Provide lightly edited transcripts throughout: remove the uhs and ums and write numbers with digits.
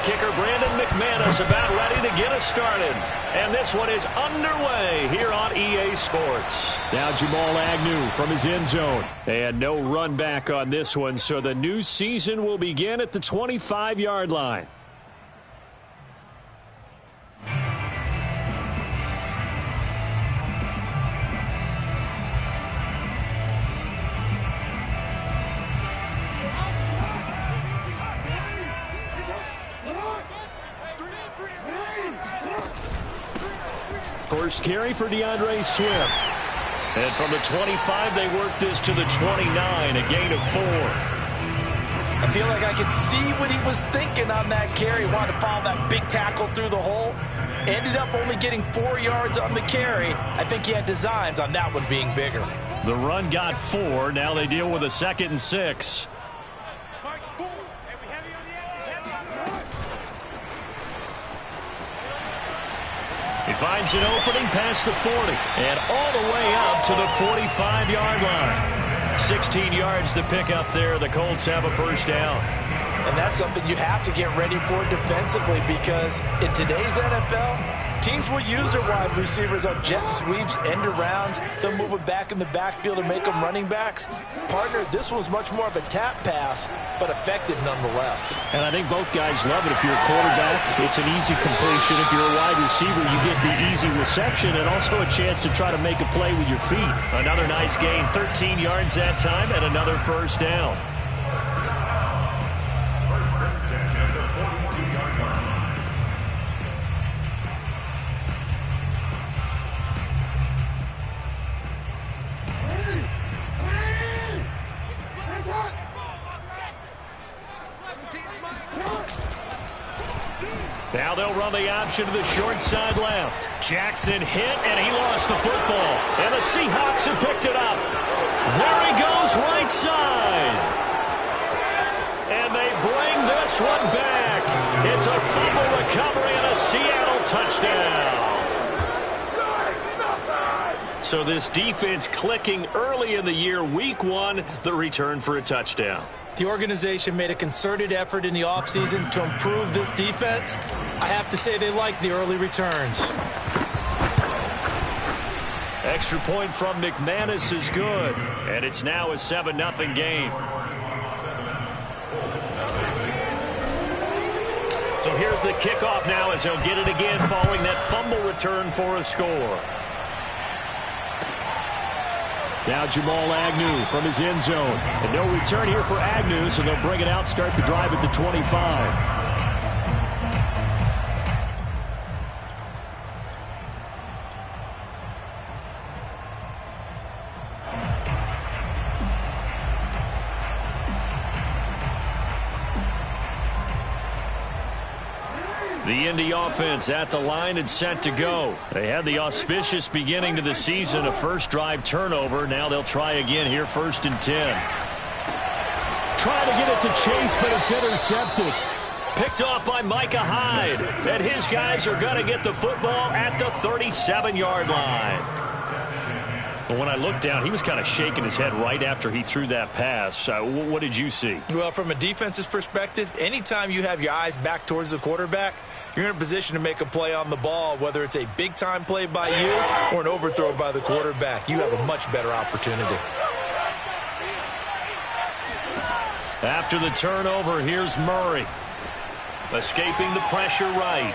kicker Brandon McManus about ready to get us started. And this one is underway here on EA Sports. Now Jamal Agnew from his end zone. And no run back on this one, so the new season will begin at the 25-yard line. First carry for DeAndre Swift. And from the 25, they work this to the 29, a gain of 4. I feel like I could see what he was thinking on that carry. Wanted to follow that big tackle through the hole. Ended up only getting 4 yards on the carry. I think he had designs on that one being bigger. The run got 4. Now they deal with a 2nd and 6. He finds an opening past the 40 and all the way up to the 45-yard line. 16 yards to pick up there. The Colts have a first down. And that's something you have to get ready for defensively, because in today's NFL, teams will use their wide receivers on jet sweeps, end arounds. They'll move them back in the backfield and make them running backs. Partner, this was much more of a tap pass, but effective nonetheless. And I think both guys love it. If you're a quarterback, it's an easy completion. If you're a wide receiver, you get the easy reception and also a chance to try to make a play with your feet. Another nice gain, 13 yards that time, and another first down. Now they'll run the option to the short side left. Jackson hit, and he lost the football. And the Seahawks have picked it up. There he goes, right side. And they bring this one back. It's a fumble recovery and a Seattle touchdown. So this defense clicking early in the year. Week 1, the return for a touchdown. The organization made a concerted effort in the offseason to improve this defense. I have to say they like the early returns. Extra point from McManus is good. And it's now a 7-0 game. So here's the kickoff now as they'll get it again following that fumble return for a score. Now Jamal Agnew from his end zone. And no return here for Agnew, so they'll bring it out, start the drive at the 25. The Indy offense at the line and set to go. They had the auspicious beginning to the season, a first drive turnover. Now they'll try again here, 1st and 10. Trying to get it to Chase, but it's intercepted. Picked off by Micah Hyde. And his guys are going to get the football at the 37-yard line. But when I looked down, he was kind of shaking his head right after he threw that pass. What did you see? Well, from a defense's perspective, anytime you have your eyes back towards the quarterback, you're in a position to make a play on the ball, whether it's a big-time play by you or an overthrow by the quarterback. You have a much better opportunity. After the turnover, here's Murray. Escaping the pressure right.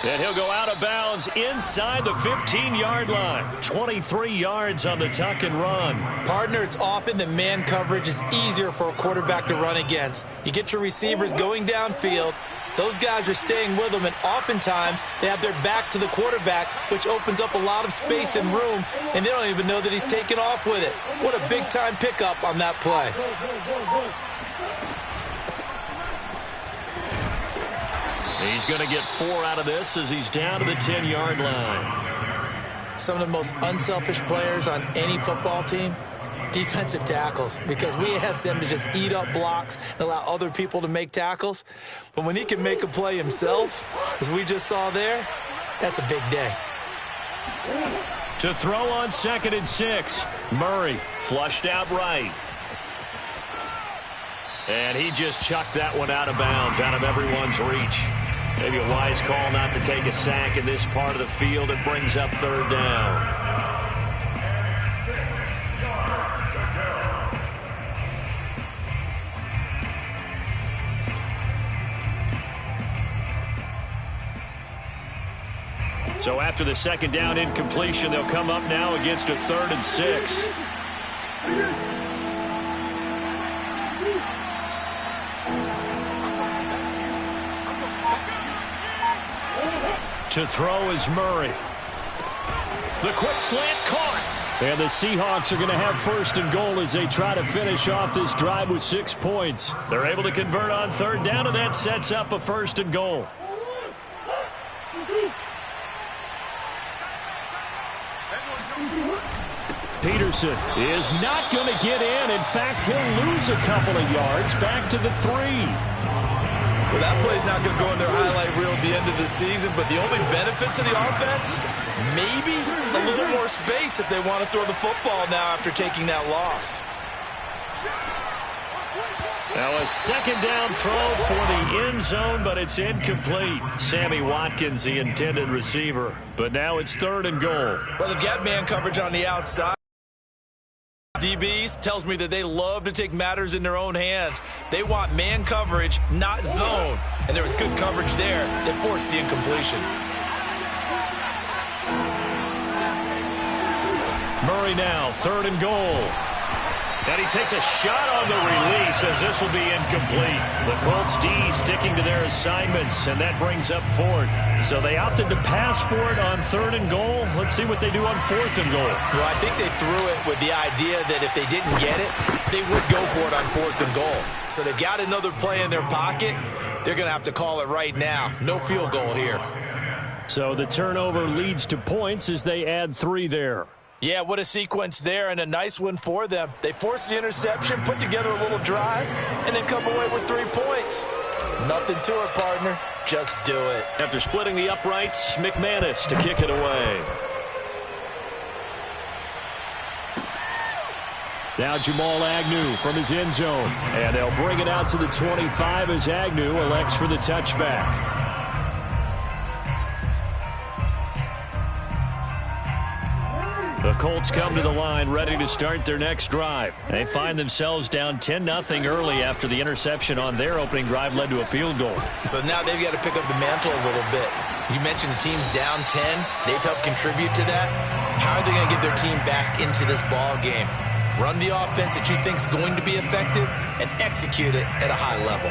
And he'll go out of bounds inside the 15-yard line. 23 yards on the tuck and run. Partner, it's often that man coverage is easier for a quarterback to run against. You get your receivers going downfield. Those guys are staying with them, and oftentimes they have their back to the quarterback, which opens up a lot of space and room, and they don't even know that he's taken off with it. What a big-time pickup on that play. He's going to get 4 out of this as he's down to the 10-yard line. Some of the most unselfish players on any football team, defensive tackles, because we ask them to just eat up blocks and allow other people to make tackles. But when he can make a play himself, as we just saw there, that's a big day. To throw on 2nd and 6, Murray flushed out right. And he just chucked that one out of bounds, out of everyone's reach. Maybe a wise call not to take a sack in this part of the field. It brings up third down. So after the second down incompletion, they'll come up now against a 3rd and 6. To throw is Murray. The quick slant caught. And the Seahawks are going to have 1st and goal as they try to finish off this drive with 6 points. They're able to convert on 3rd down, and that sets up a 1st and goal. Peterson is not going to get in. In fact, he'll lose a couple of yards back to the 3. Well, that play's not going to go in their highlight reel at the end of the season, but the only benefit to the offense, maybe a little more space if they want to throw the football now after taking that loss. Now a 2nd down throw for the end zone, but it's incomplete. Sammy Watkins, the intended receiver. But now it's 3rd and goal. Well, they've got man coverage on the outside. DBs tells me that they love to take matters in their own hands. They want man coverage, not zone. And there was good coverage there that forced the incompletion. Murray now, 3rd and goal. And he takes a shot on the release as this will be incomplete. The Colts D sticking to their assignments, and that brings up 4th. So they opted to pass for it on 3rd and goal. Let's see what they do on 4th and goal. Well, I think they threw it with the idea that if they didn't get it, they would go for it on 4th and goal. So they've got another play in their pocket. They're going to have to call it right now. No field goal here. So the turnover leads to points as they add 3 there. Yeah, what a sequence there, and a nice one for them. They forced the interception, put together a little drive, and then come away with 3 points. Nothing to it, partner. Just do it. After splitting the uprights, McManus to kick it away. Now Jamal Agnew from his end zone. And they'll bring it out to the 25 as Agnew elects for the touchback. The Colts come to the line ready to start their next drive. They find themselves down 10-0 early after the interception on their opening drive led to a field goal. So now they've got to pick up the mantle a little bit. You mentioned the team's down 10. They've helped contribute to that. How are they going to get their team back into this ball game? Run the offense that you think is going to be effective and execute it at a high level.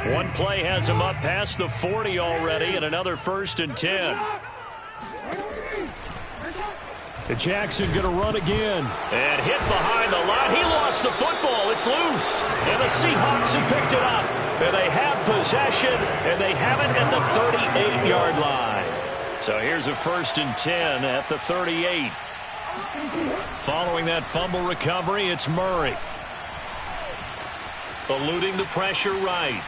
One play has him up past the 40 already, and another 1st and 10. Jackson going to run again. And hit behind the line. He lost the football. It's loose. And the Seahawks have picked it up. And they have possession, and they have it at the 38-yard line. So here's a 1st and 10 at the 38. Following that fumble recovery, it's Murray. Eluding the pressure right.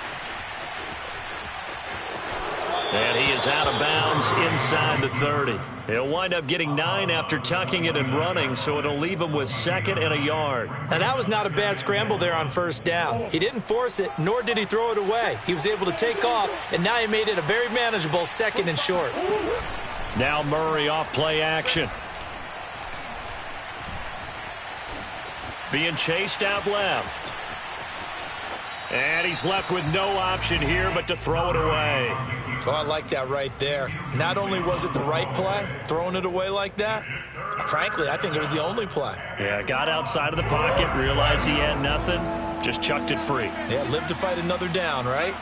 And he is out of bounds inside the 30. He'll wind up getting 9 after tucking it and running, so it'll leave him with 2nd and a yard. And that was not a bad scramble there on 1st down. He didn't force it, nor did he throw it away. He was able to take off, and now he made it a very manageable 2nd and short. Now Murray off play action. Being chased out left. And he's left with no option here but to throw it away. Oh, I like that right there. Not only was it the right play, throwing it away like that, frankly, I think it was the only play. Yeah, got outside of the pocket, realized he had nothing, just chucked it free. Yeah, live to fight another down, right?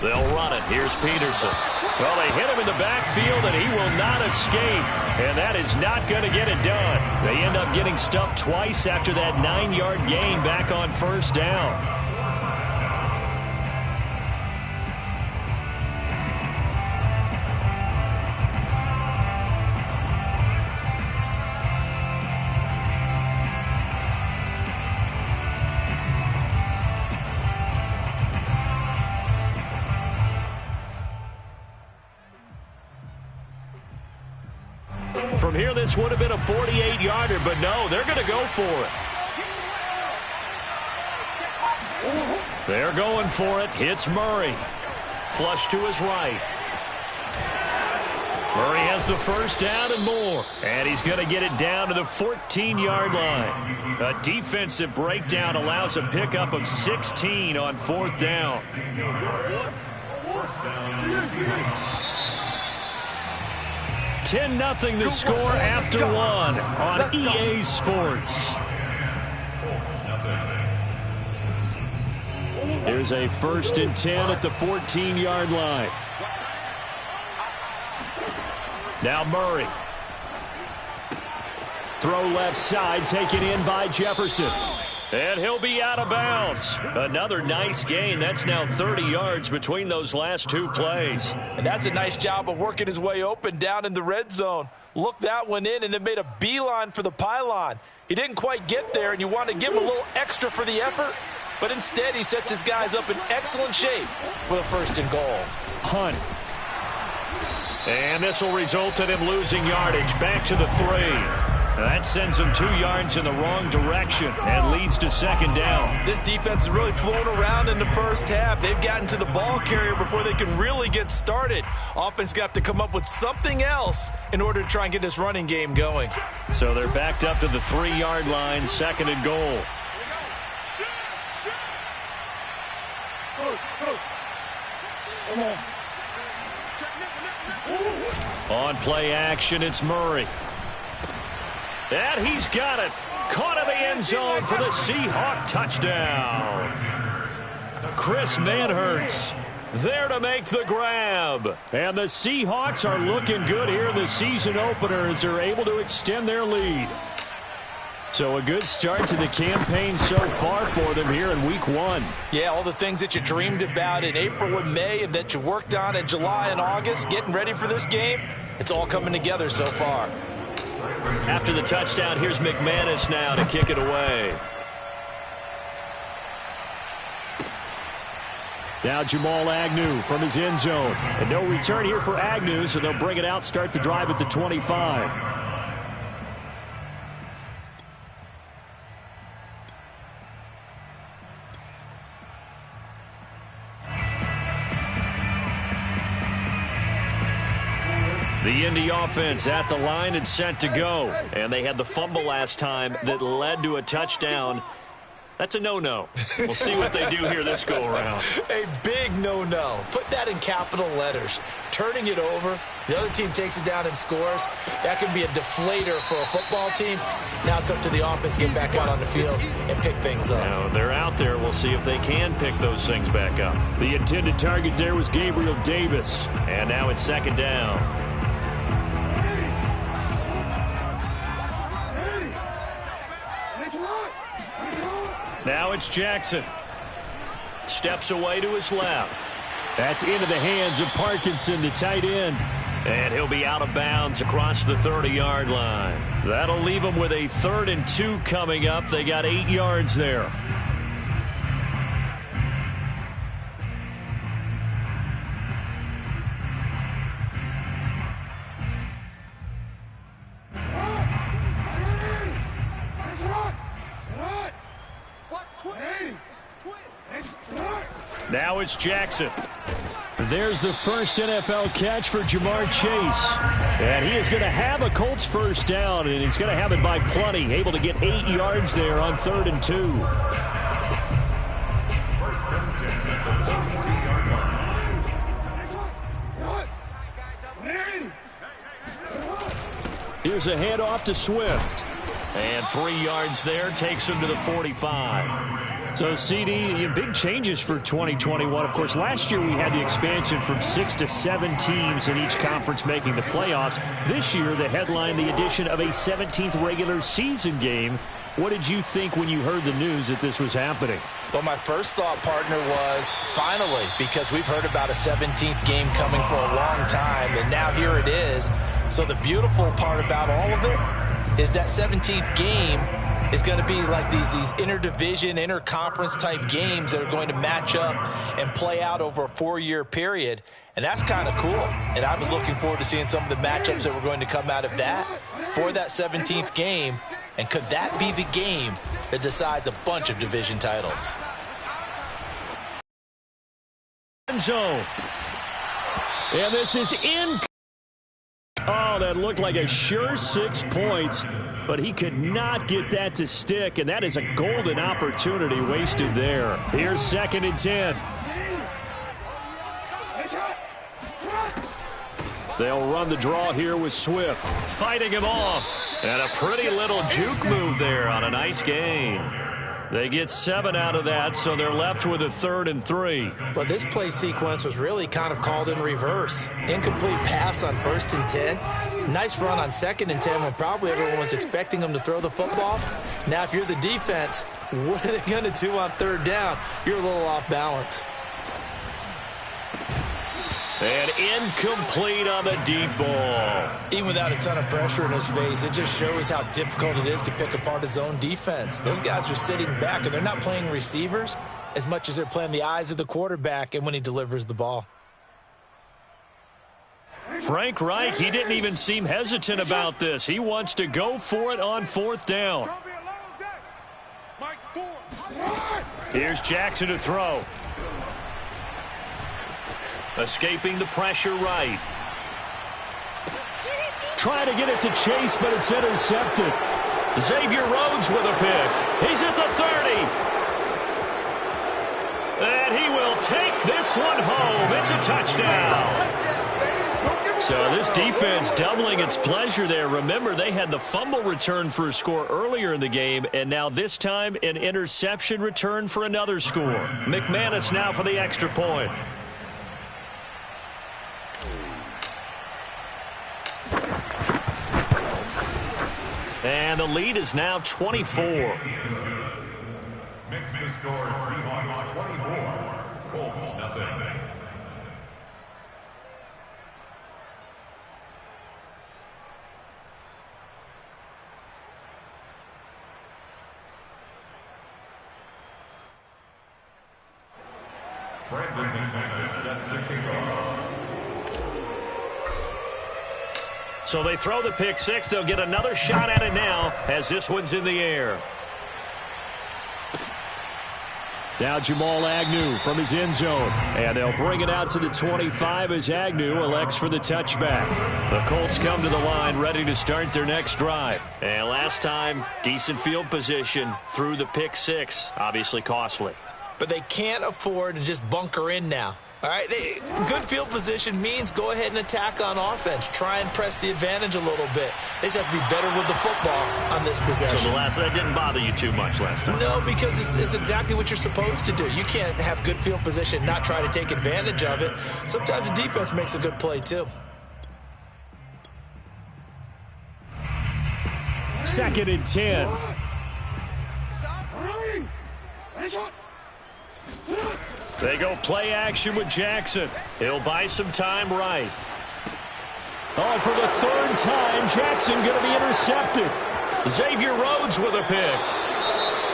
They'll run it. Here's Peterson. Well, they hit him in the backfield, and he will not escape. And that is not going to get it done. They end up getting stuffed twice after that 9-yard gain back on 1st down. From here, this would have been a 48-yarder, but no, they're going to go for it. They're going for it. Hits Murray. Flush to his right. Murray has the first down and more. And he's going to get it down to the 14-yard line. A defensive breakdown allows a pickup of 16 on 4th down. 10-0 the score after 1 on EA Sports. Here's a 1st and 10 at the 14-yard line. Now Murray. Throw left side, taken in by Jefferson. And he'll be out of bounds. Another nice gain. That's now 30 yards between those last 2 plays. And that's a nice job of working his way open down in the red zone. Looked that one in and then made a beeline for the pylon. He didn't quite get there, and you want to give him a little extra for the effort. But instead, he sets his guys up in excellent shape for the 1st and goal. Hunt. And this will result in him losing yardage back to the 3. That sends him 2 yards in the wrong direction and leads to 2nd down. This defense is really flown around in the first half. They've gotten to the ball carrier before they can really get started. Offense got to come up with something else in order to try and get this running game going. So they're backed up to the 3-yard line, 2nd and goal. On play action, it's Murray. And he's got it. Caught in the end zone for the Seahawk touchdown. Chris Manhertz there to make the grab. And the Seahawks are looking good here in the season opener as they're able to extend their lead. So a good start to the campaign so far for them here in week 1. Yeah, all the things that you dreamed about in April and May and that you worked on in July and August, getting ready for this game, it's all coming together so far. After the touchdown, here's McManus now to kick it away. Now Jamal Agnew from his end zone. And no return here for Agnew, so they'll bring it out, start the drive at the 25. The Indy offense at the line and set to go. And they had the fumble last time that led to a touchdown. That's a no-no. We'll see what they do here this go-around. A big no-no. Put that in capital letters. Turning it over, the other team takes it down and scores. That can be a deflator for a football team. Now it's up to the offense to get back out on the field and pick things up. Now they're out there. We'll see if they can pick those things back up. The intended target there was Gabriel Davis. And now it's 2nd down. Now it's Jackson. Steps away to his left. That's into the hands of Parkinson, the tight end. And he'll be out of bounds across the 30-yard line. That'll leave him with a 3rd and 2 coming up. They got 8 yards there. Now it's Jackson. There's the first NFL catch for Jamar Chase. And he is going to have a Colts first down, and he's going to have it by plenty. Able to get 8 yards there on 3rd and 2. Here's a handoff to Swift. And 3 yards there, takes him to the 45. So, CD, big changes for 2021. Of course, last year we had the expansion from 6 to 7 teams in each conference making the playoffs. This year, the headline, the addition of a 17th regular season game. What did you think when you heard the news that this was happening? Well, my first thought, partner, was finally, because we've heard about a 17th game coming for a long time, and now here it is. So the beautiful part about all of it is that 17th game is going to be like these interdivision, interconference type games that are going to match up and play out over a 4-year period. And that's kind of cool. And I was looking forward to seeing some of the matchups that were going to come out of that. for that 17th game. And could that be the game that decides a bunch of division titles? Zone. And this is in. Oh, that looked like a sure 6 points, but he could not get that to stick, and that is a golden opportunity wasted there. Here's 2nd and 10. They'll run the draw here with Swift, fighting him off. And a pretty little juke move there on a nice gain. They get 7 out of that, so they're left with a 3rd and 3. But this play sequence was really kind of called in reverse. Incomplete pass on 1st and 10. Nice run on 2nd and 10 when probably everyone was expecting them to throw the football. Now, if you're the defense, what are they going to do on 3rd down? You're a little off balance. And incomplete on the deep ball. Even without a ton of pressure in his face, it just shows how difficult it is to pick apart his own defense. Those guys are sitting back, and they're not playing receivers as much as they're playing the eyes of the quarterback and when he delivers the ball. Frank Reich, he didn't even seem hesitant about this. He wants to go for it on 4th down. Here's Jackson to throw. Escaping the pressure right. Trying to get it to Chase, but it's intercepted. Xavier Rhodes with a pick. He's at the 30. And he will take this one home. It's a touchdown. So this defense doubling its pleasure there. Remember, they had the fumble return for a score earlier in the game, and now this time an interception return for another score. McManus now for the extra point. And the lead is now 24. Makes the score Seahawks 24, Colts nothing. Brandon McManus set to kick off. So they throw the pick six. They'll get another shot at it now as this one's in the air. Now Jamal Agnew from his end zone. And they'll bring it out to the 25 as Agnew elects for the touchback. The Colts come to the line ready to start their next drive. And last time, decent field position through the pick six. Obviously costly. But they can't afford to just bunker in now. All right, good field position means go ahead and attack on offense. Try and press the advantage a little bit. They just have to be better with the football on this possession. So that didn't bother you too much last time? No, because it's exactly what you're supposed to do. You can't have good field position and not try to take advantage of it. Sometimes the defense makes a good play, too. 2nd and 10. They go play action with Jackson. He'll buy some time right. Oh, for the 3rd time, Jackson going to be intercepted. Xavier Rhodes with a pick.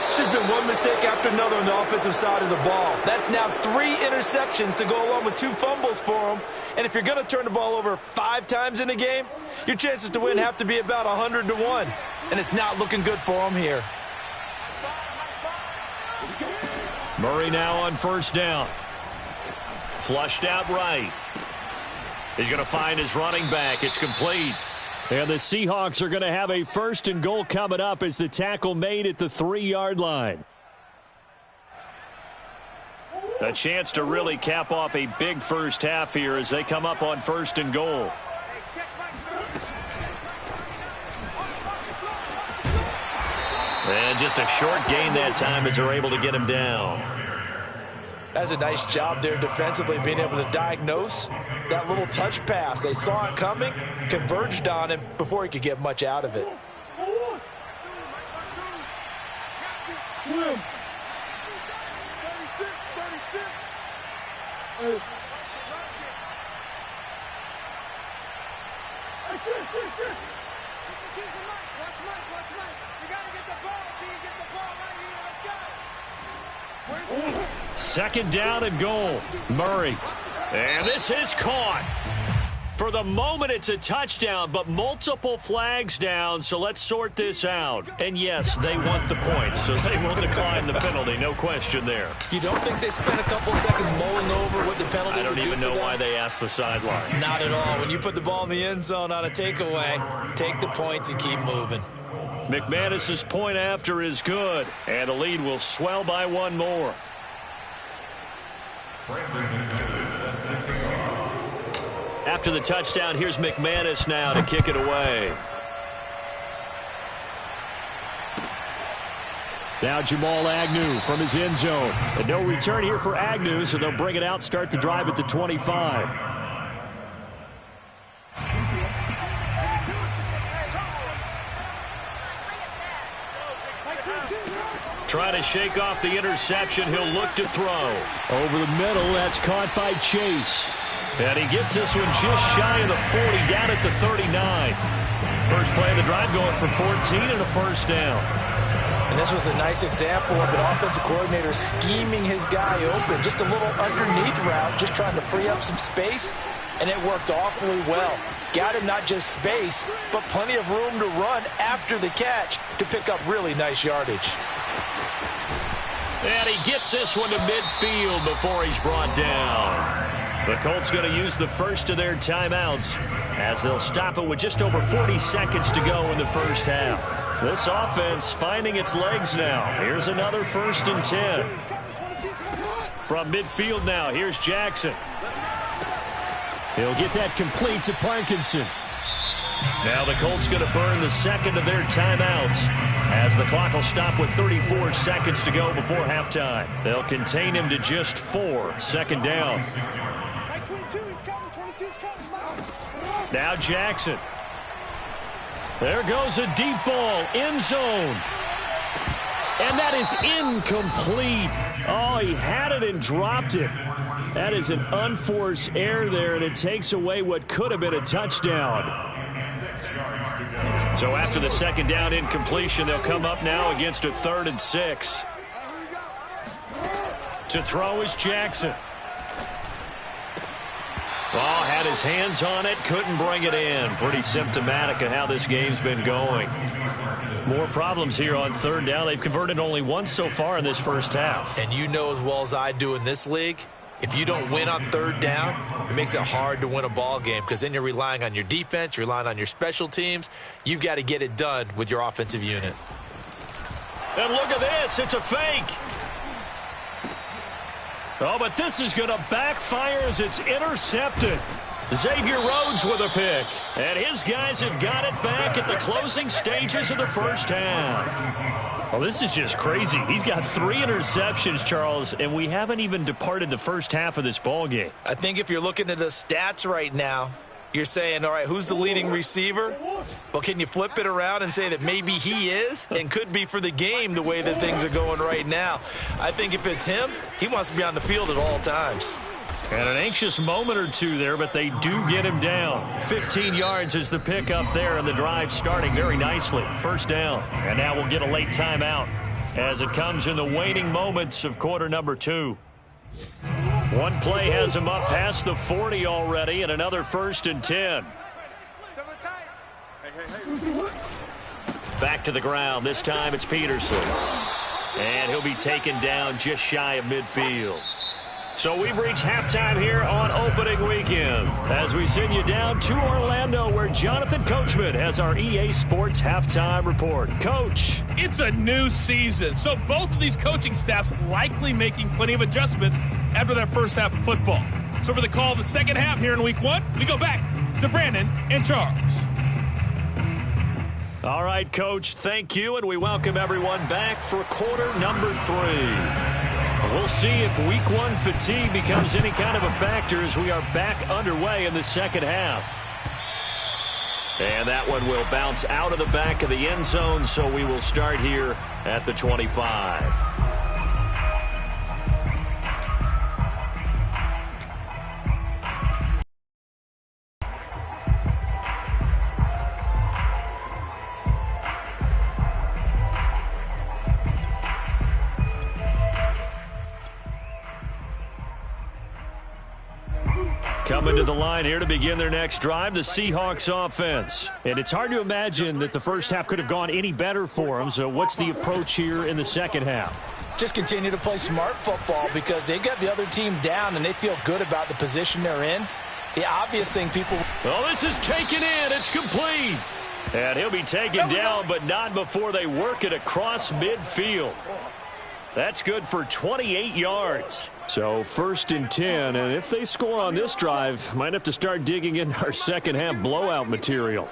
It's just been one mistake after another on the offensive side of the ball. That's now 3 interceptions to go along with 2 fumbles for him. And if you're going to turn the ball over 5 times in a game, your chances to win have to be about 100-1. And it's not looking good for him here. Murray now on 1st down. Flushed out right. He's going to find his running back. It's complete. And the Seahawks are going to have a 1st and goal coming up as the tackle made at the 3-yard line. A chance to really cap off a big first half here as they come up on 1st and goal. And just a short gain that time as they're able to get him down. That's a nice job there defensively, being able to diagnose that little touch pass. They saw it coming, converged on him before he could get much out of it. Swim. Second down and goal. Murray. And this is caught. For the moment, it's a touchdown, but multiple flags down, so let's sort this out. And yes, they want the points, so they will decline the penalty, no question there. You don't think they spent a couple seconds mulling over what the penalty I don't even know why they asked the sideline. Not at all. When you put the ball in the end zone on a takeaway, take the points and keep moving. McManus's point after is good, and the lead will swell by one more. After the touchdown, here's McManus now to kick it away. Now Jamal Agnew from his end zone. And no return here for Agnew, so they'll bring it out, start the drive at the 25. Trying to shake off the interception. He'll look to throw. Over the middle, that's caught by Chase. And he gets this one just shy of the 40, down at the 39. First play of the drive going for 14 and a first down. And this was a nice example of an offensive coordinator scheming his guy open. Just a little underneath route, just trying to free up some space, and it worked awfully well. Got him not just space, but plenty of room to run after the catch to pick up really nice yardage. And he gets this one to midfield before he's brought down. The Colts going to use the first of their timeouts as they'll stop it with just over 40 seconds to go in the first half. This offense finding its legs now. Here's another 1st and 10. From midfield now, here's Jackson. He'll get that complete to Parkinson. Now the Colts going to burn the second of their timeouts as the clock will stop with 34 seconds to go before halftime. They'll contain him to just 4. Second down. Now Jackson. There goes a deep ball, end zone. And that is incomplete. Oh, he had it and dropped it. That is an unforced error there, and it takes away what could have been a touchdown. So after the second down incompletion, they'll come up now against a 3rd and 6. To throw is Jackson. Oh, had his hands on it, couldn't bring it in. Pretty symptomatic of how this game's been going. More problems here on 3rd down. They've converted only once so far in this first half. And you know as well as I do in this league, if you don't win on 3rd down, it makes it hard to win a ball game because then you're relying on your defense, you're relying on your special teams. You've got to get it done with your offensive unit. And look at this. It's a fake. Oh, but this is going to backfire as it's intercepted. Xavier Rhodes with a pick. And his guys have got it back at the closing stages of the first half. Well, this is just crazy. He's got 3 interceptions, Charles, and we haven't even departed the first half of this ball game. I think if you're looking at the stats right now, you're saying, all right, who's the leading receiver? Well, can you flip it around and say that maybe he is and could be for the game the way that things are going right now? I think if it's him, he wants to be on the field at all times. And an anxious moment or two there, but they do get him down. 15 yards is the pick up there, and the drive starting very nicely. First down. And now we'll get a late timeout as it comes in the waning moments of quarter number 2. One play has him up past the 40 already, and another 1st and 10. Back to the ground. This time it's Peterson. And he'll be taken down just shy of midfield. So we've reached halftime here on opening weekend as we send you down to Orlando where Jonathan Coachman has our EA Sports halftime report. Coach. It's a new season, so both of these coaching staffs likely making plenty of adjustments after their first half of football. So for the call of the second half here in week 1, we go back to Brandon and Charles. All right, Coach, thank you, and we welcome everyone back for quarter number 3. We'll see if week 1 fatigue becomes any kind of a factor as we are back underway in the second half. And that one will bounce out of the back of the end zone, so we will start here at the 25. Coming to the line here to begin their next drive, the Seahawks offense. And it's hard to imagine that the first half could have gone any better for them. So what's the approach here in the second half? Just continue to play smart football because they got the other team down and they feel good about the position they're in. The obvious thing people... Oh, this is taken in. It's complete. And he'll be taken down, but not before they work it across midfield. That's good for 28 yards. So 1st and 10, and if they score on this drive, might have to start digging in our second half blowout material.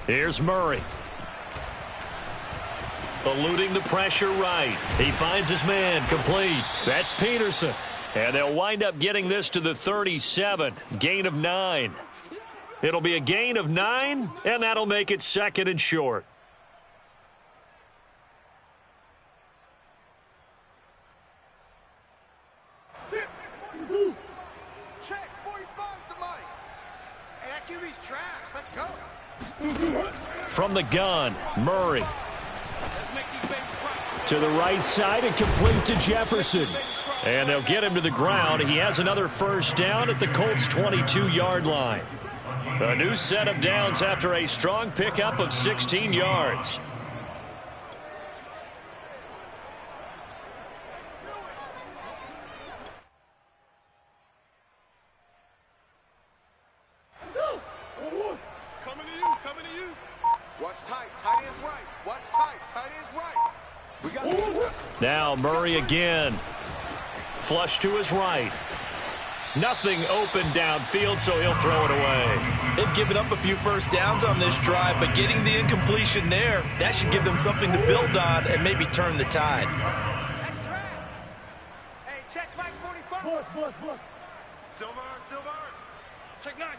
Here's Murray. Eluding the pressure right. He finds his man complete. That's Peterson. And they'll wind up getting this to the 37. Gain of 9. It'll be a gain of 9, and that'll make it 2nd and short. Check, 45's the mic. Hey, that QB's trash. Let's go. From the gun, Murray. To the right side and complete to Jefferson. And they'll get him to the ground. He has another first down at the Colts' 22-yard line. A new set of downs after a strong pickup of 16 yards. Coming to you. Watch tight. Tight end's right. Watch tight. Tight end's right. We got Now Murray again. Flush to his right. Nothing open downfield, so he'll throw it away. They've given up a few first downs on this drive, but getting the incompletion there, that should give them something to build on and maybe turn the tide. That's track. Hey, check Mike 45. Boys. Silver. Check 9.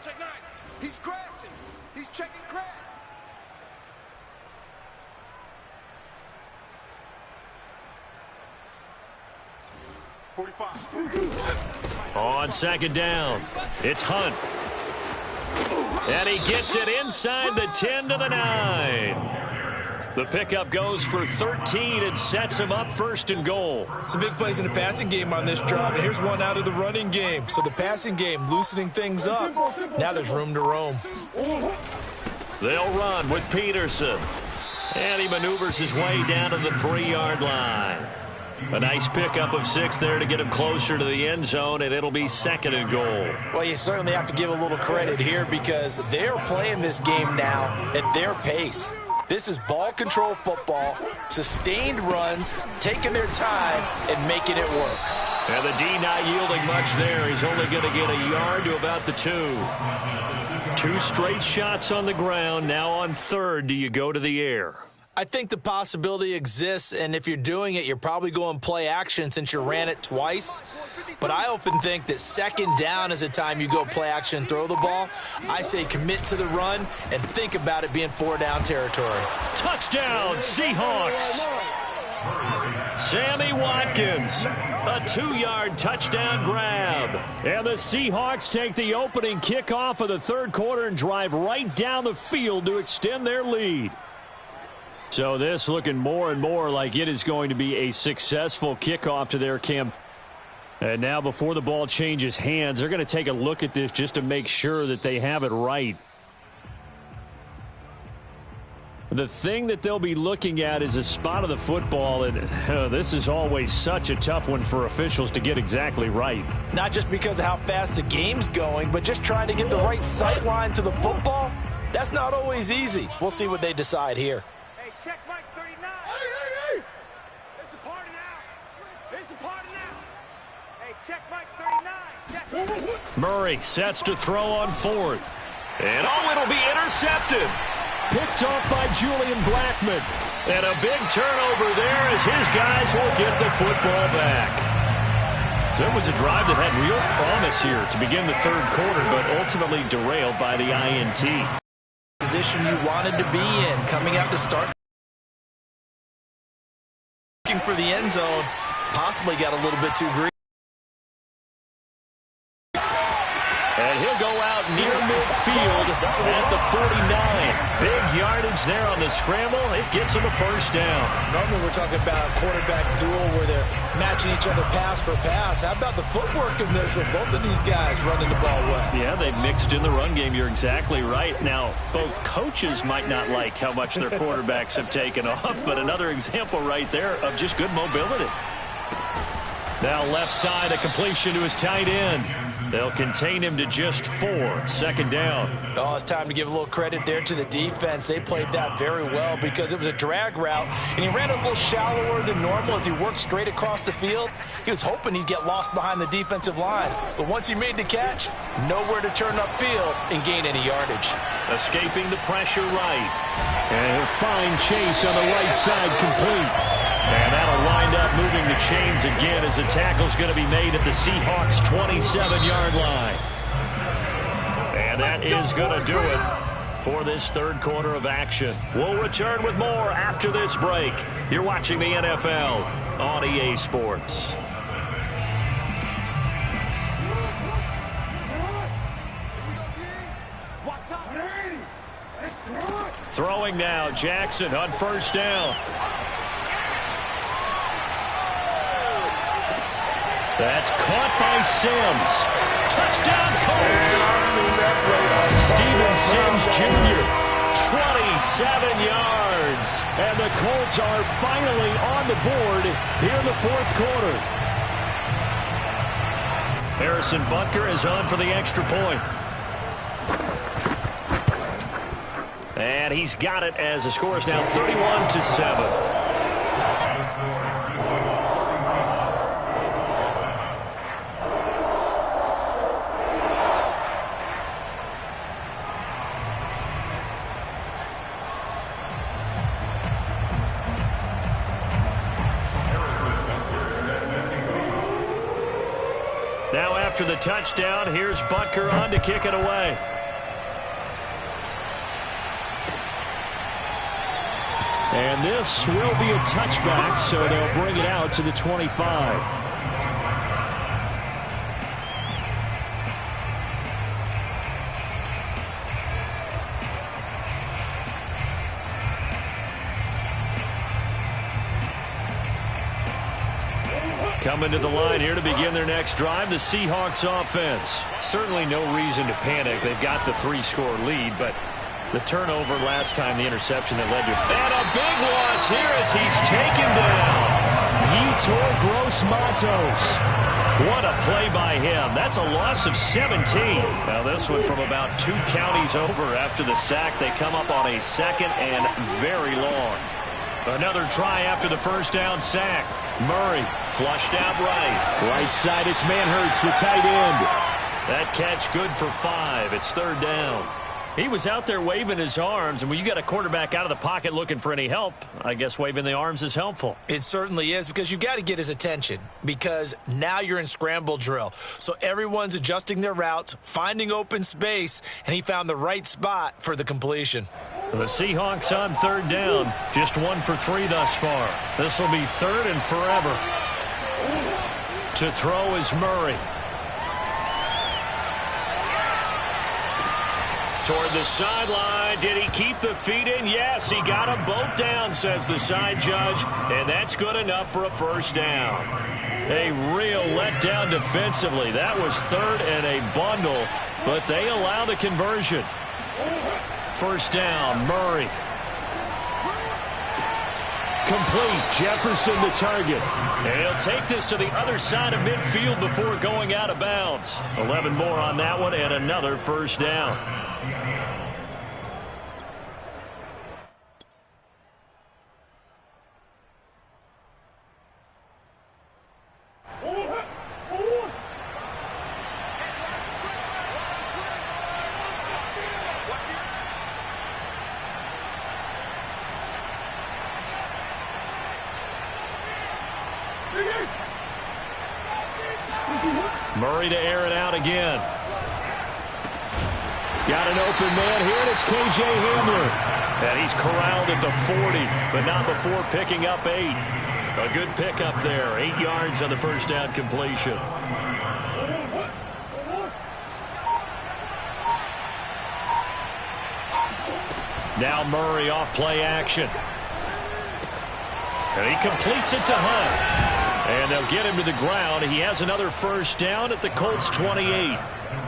He's crashing. He's checking crash. On 2nd down, it's Hunt. And he gets it inside the 10 to the 9. The pickup goes for 13 and sets him up 1st and goal. Some big plays in the passing game on this drive, and here's one out of the running game. So the passing game loosening things up. Now there's room to roam. They'll run with Peterson. And he maneuvers his way down to the 3-yard line. A nice pickup of 6 there to get him closer to the end zone, and it'll be 2nd and goal. Well, you certainly have to give a little credit here because they're playing this game now at their pace. This is ball control football, sustained runs, taking their time and making it work. And the D not yielding much there. He's only going to get a yard to about the 2. 2 straight shots on the ground. Now on 3rd, do you go to the air? I think the possibility exists, and if you're doing it, you're probably going play action since you ran it twice. But I often think that 2nd down is the time you go play action and throw the ball. I say commit to the run and think about it being 4-down territory. Touchdown, Seahawks! Sammy Watkins, a 2-yard touchdown grab. And the Seahawks take the opening kickoff of the 3rd quarter and drive right down the field to extend their lead. So this looking more and more like it is going to be a successful kickoff to their camp. And now before the ball changes hands, they're going to take a look at this just to make sure that they have it right. The thing that they'll be looking at is a spot of the football, and this is always such a tough one for officials to get exactly right. Not just because of how fast the game's going, but just trying to get the right sight line to the football. That's not always easy. We'll see what they decide here. Check Mike 39. Hey. It's a party now. Hey, check Mike 39. Check. Murray sets to throw on 4th. And it'll be intercepted. Picked off by Julian Blackmon. And a big turnover there as his guys will get the football back. So it was a drive that had real promise here to begin the 3rd quarter, but ultimately derailed by the INT. Position you wanted to be in, coming out to start. For the end zone, possibly got a little bit too greedy. And he'll go out near midfield. field at the 49. Big yardage there on the scramble. It gets him a first down. Normally we're talking about a quarterback duel where they're matching each other pass for pass. How about the footwork in this with both of these guys running the ball well? Yeah, they've mixed in the run game. You're exactly right. Now, both coaches might not like how much their quarterbacks have taken off, but another example right there of just good mobility. Now left side, a completion to his tight end. They'll contain him to just 4. Second down. Oh, it's time to give a little credit there to the defense. They played that very well because it was a drag route, and he ran a little shallower than normal as he worked straight across the field. He was hoping he'd get lost behind the defensive line, but once he made the catch, nowhere to turn upfield and gain any yardage. Escaping the pressure right. And he'll find Chase on the right side complete. And that'll wind up moving the chains again as the tackle's going to be made at the Seahawks' 27-yard line. And that is going to do it for this third quarter of action. We'll return with more after this break. You're watching the NFL on EA Sports. Throwing now, Jackson on first down. That's caught by Sims. Touchdown, Colts. Steven Sims Jr., 27 yards. And the Colts are finally on the board here in the fourth quarter. Harrison Butker is on for the extra point. And he's got it as the score is now 31-7. Now after the touchdown, here's Butker on to kick it away. And this will be a touchback, so they'll bring it out to the 25. Coming to the line here to begin their next drive, the Seahawks offense. Certainly no reason to panic. They've got the 3-score lead, but the turnover last time, the interception that led to... And a big loss here as he's taken down. Yetur Gross-Matos. What a play by him. That's a loss of 17. Now this one from about 2 counties over after the sack. They come up on a second and very long. Another try after the first down sack. Murray flushed out right. Right side, it's Manhertz, the tight end. That catch good for 5. It's third down. He was out there waving his arms, and when you got a quarterback out of the pocket looking for any help, I guess waving the arms is helpful. It certainly is, because you got to get his attention, because now you're in scramble drill. So everyone's adjusting their routes, finding open space, and he found the right spot for the completion. The Seahawks on third down, just 1 for 3 thus far. This will be third and forever. To throw is Murray. Toward the sideline. Did he keep the feet in? Yes, he got them both down, says the side judge, and that's good enough for a first down. A real letdown defensively. That was third and a bundle, but they allow the conversion. First down, Murray. Complete. Jefferson the target. And he'll take this to the other side of midfield before going out of bounds. 11 more on that one and another first down. Murray to air it out again. Got an open man here, and it's K.J. Hamler. And he's corralled at the 40, but not before picking up 8. A good pickup there. 8 yards on the first down completion. Now Murray off play action. And he completes it to Hunt. And they'll get him to the ground. He has another first down at the Colts 28.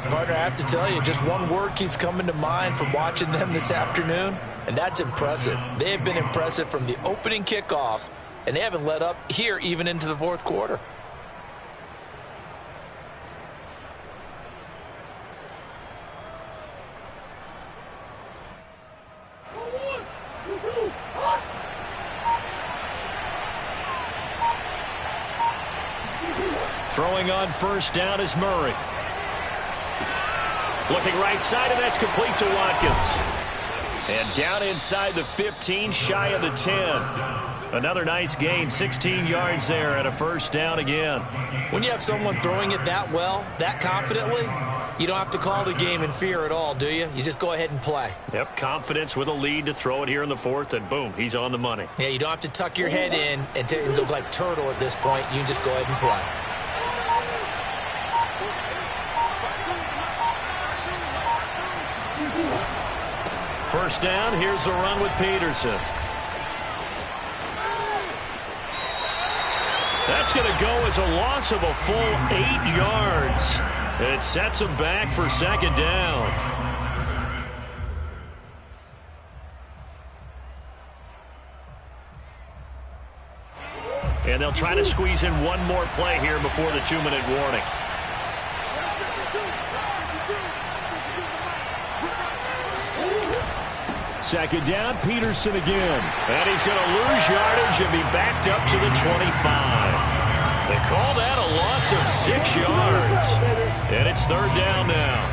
Partner, I have to tell you, just one word keeps coming to mind from watching them this afternoon, and that's impressive. They have been impressive from the opening kickoff, and they haven't let up here even into the fourth quarter. Throwing on first down is Murray. Looking right side, and that's complete to Watkins. And down inside the 15, shy of the 10. Another nice gain, 16 yards there, and a first down again. When you have someone throwing it that well, that confidently, you don't have to call the game in fear at all, do you? You just go ahead and play. Yep, confidence with a lead to throw it here in the fourth, and boom, he's on the money. Yeah, you don't have to tuck your head in and go like turtle at this point. You just go ahead and play. First down, here's a run with Peterson. That's going to go as a loss of a full 8 yards. It sets him back for second down. And they'll try to squeeze in one more play here before the 2-minute warning. Second down, Peterson again. And he's going to lose yardage and be backed up to the 25. They call that a loss of 6 yards. And it's third down now.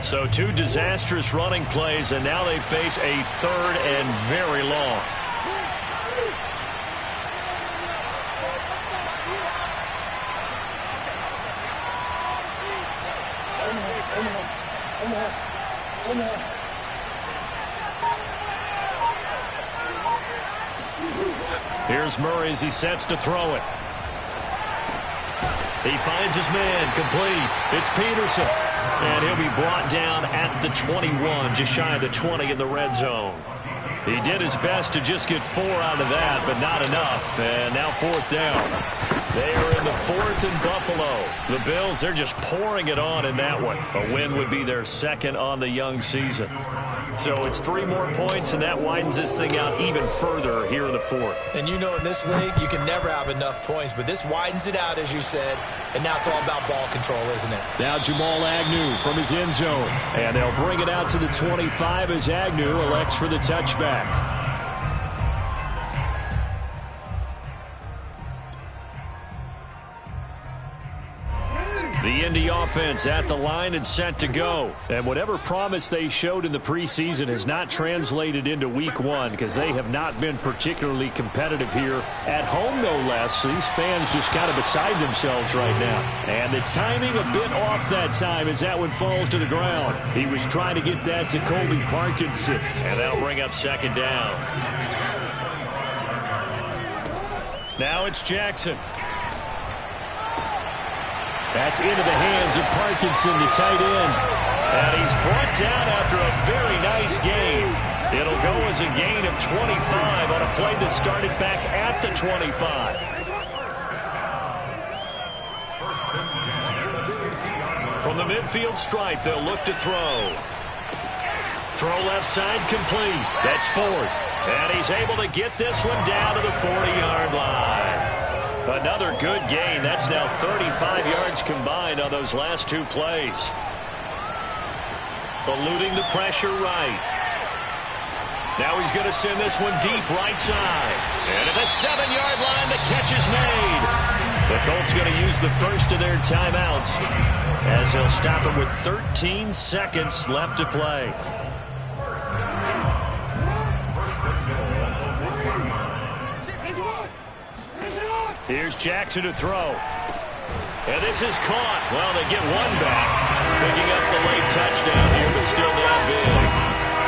So 2 disastrous running plays, and now they face a third and very long. Here's Murray as he sets to throw it. He finds his man, complete. It's Peterson. And he'll be brought down at the 21, just shy of the 20 in the red zone. He did his best to just get 4 out of that, but not enough. And now fourth down. They are in the fourth in Buffalo. The Bills, they're just pouring it on in that one. A win would be their second on the young season. So it's 3 more points, and that widens this thing out even further here in the fourth. And you know in this league, you can never have enough points, but this widens it out, as you said, and now it's all about ball control, isn't it? Now Jamal Agnew from his end zone. And they'll bring it out to the 25 as Agnew elects for the touchback. The Indy offense at the line and set to go. And whatever promise they showed in the preseason has not translated into week 1 because they have not been particularly competitive here at home, no less. These fans just kind of beside themselves right now. And the timing a bit off that time as that one falls to the ground. He was trying to get that to Colby Parkinson. And that'll bring up second down. Now it's Jackson. That's into the hands of Parkinson, the tight end. And he's brought down after a very nice gain. It'll go as a gain of 25 on a play that started back at the 25. From the midfield stripe, they'll look to throw. Throw left side complete. That's Ford. And he's able to get this one down to the 40-yard line. Another good gain. That's now 35 yards combined on those last 2 plays. Eluding the pressure right. Now he's going to send this one deep right side. And at the 7-yard line, the catch is made. The Colts going to use the first of their timeouts as they'll stop it with 13 seconds left to play. Here's Jackson to throw. And this is caught. Well, they get one back. Picking up the late touchdown here, but still down big.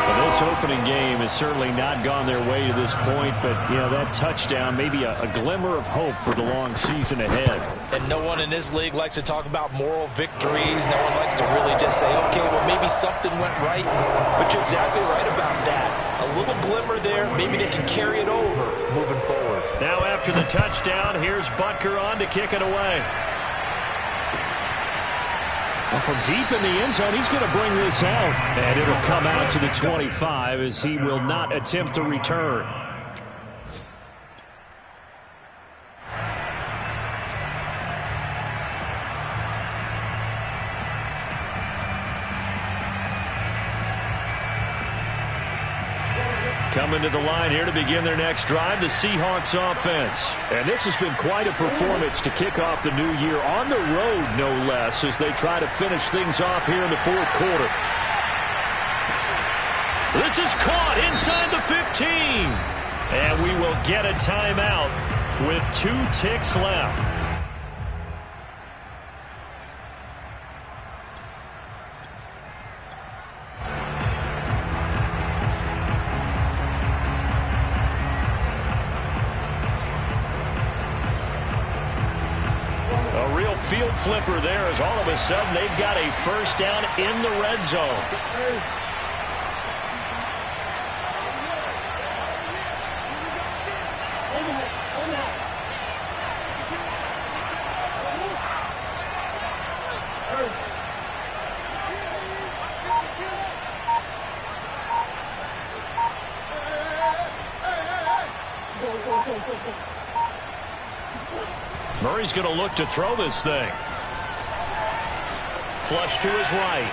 Well, this opening game has certainly not gone their way to this point, but, that touchdown, maybe a glimmer of hope for the long season ahead. And no one in this league likes to talk about moral victories. No one likes to really just say, okay, well, maybe something went right. But you're exactly right about that. A little glimmer there. Maybe they can carry it over moving forward. Now after the touchdown, here's Butker on to kick it away. Well, from deep in the end zone, he's going to bring this out. And it'll come out to the 25 as he will not attempt to return. Coming to the line here to begin their next drive, the Seahawks offense. And this has been quite a performance to kick off the new year on the road, no less, as they try to finish things off here in the fourth quarter. This is caught inside the 15. And we will get a timeout with 2 ticks left. Field flipper there as all of a sudden they've got a first down in the red zone. Murray's going to look to throw this thing. Flush to his right.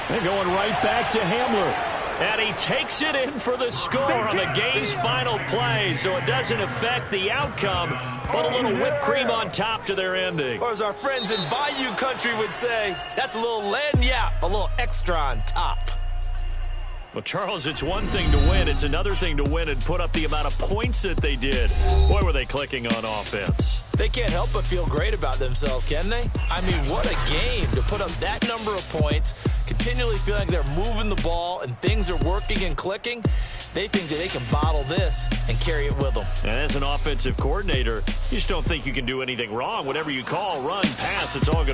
They're going right back to Hamler. And he takes it in for the score on the game's final play, so it doesn't affect the outcome, but a little whipped cream on top to their ending. Or as our friends in Bayou Country would say, that's a little lagniappe, a little extra on top. Well, Charles, it's one thing to win. It's another thing to win and put up the amount of points that they did. Boy, were they clicking on offense. They can't help but feel great about themselves, can they? I mean, what a game to put up that number of points, continually feeling like they're moving the ball and things are working and clicking. They think that they can bottle this and carry it with them. And as an offensive coordinator, you just don't think you can do anything wrong. Whatever you call, run, pass, it's all going to